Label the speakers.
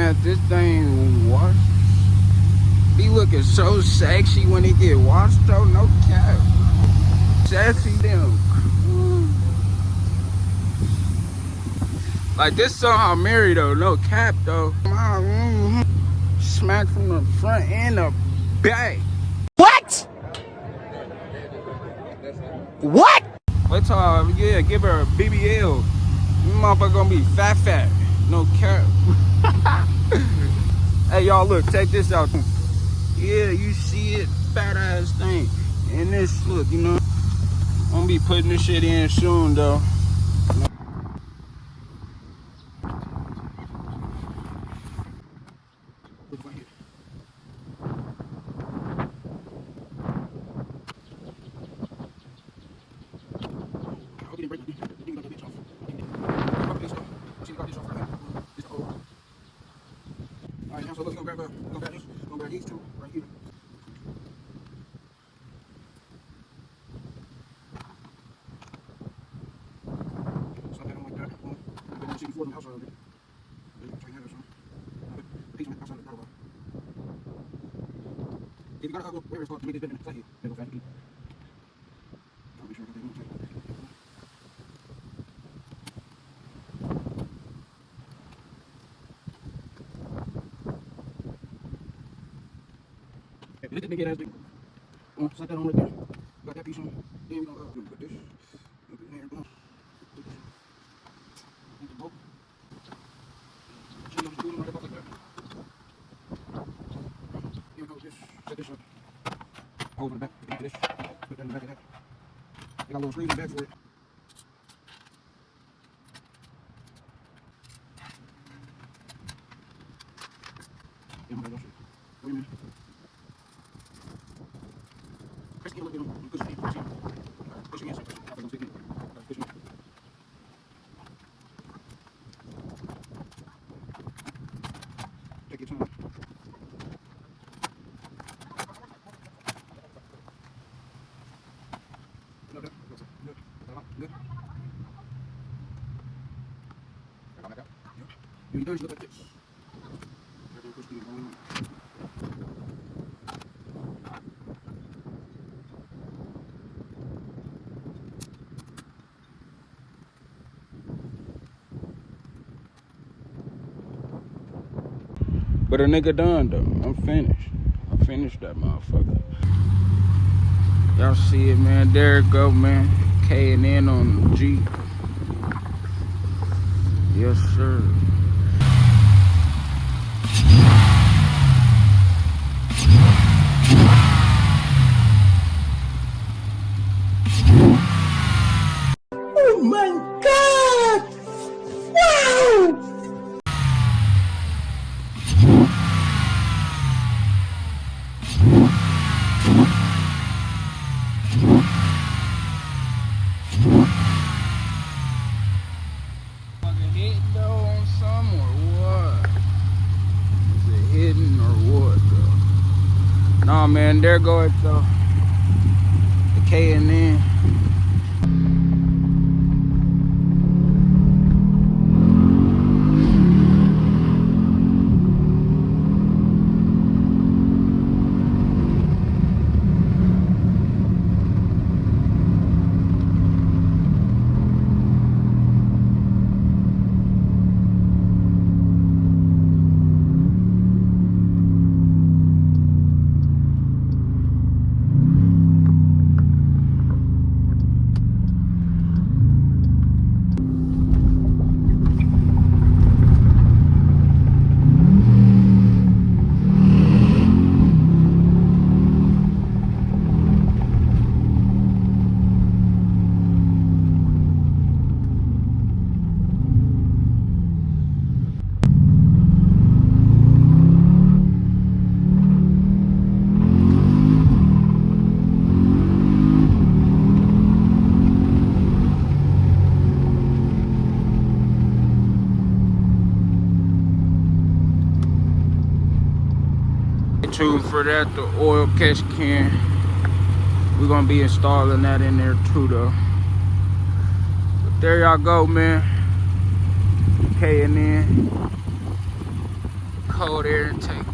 Speaker 1: had this thing washed. Be looking so sexy when it get washed though, no cap. Sexy damn. Like this song I'm married though, no cap though. Smack from the front and the back.
Speaker 2: What? What?
Speaker 1: Wait till yeah, give her a BBL. You motherfucker gonna be fat. No cap. Hey y'all, look, check this out. Yeah, you see it, fat ass thing. And this, look, you know, I'm gonna be putting this shit in soon though. Alright, now so look, we're gonna grab these two right here. So I don't like that. I've been see before the house already. If you gotta go where it's called to make this bed in the side here, then go fast and eat. I'll make sure I got that one tight. This nigga get ass big. Set that on right there. Got that piece on. Then we're gonna put this. Put it in there. Put the bolt. She's gonna screw them right up like that. Here we go. This. Set this up. Hold on the back. Put this. Put that in the back of that. They got a little screws in the back for it. Yeah, my God, shit. Wait a minute. Press me a little bit on. Push me. Push me in. I'm gonna stick in. Push me. Take your time. Good. When you're done, you look like this. But a nigga done though. I'm finished. I finished that motherfucker. Y'all see it, man. There it go, man. K&N on the Jeep. Yes, sir.
Speaker 2: Oh my God! Wow!
Speaker 1: Hit though on some or what? Is it hidden or what though? Nah, man, there go it though. The K&N. Too for that, the oil catch can. We're gonna be installing that in there too though. But there y'all go, man. K&N. cold air intake.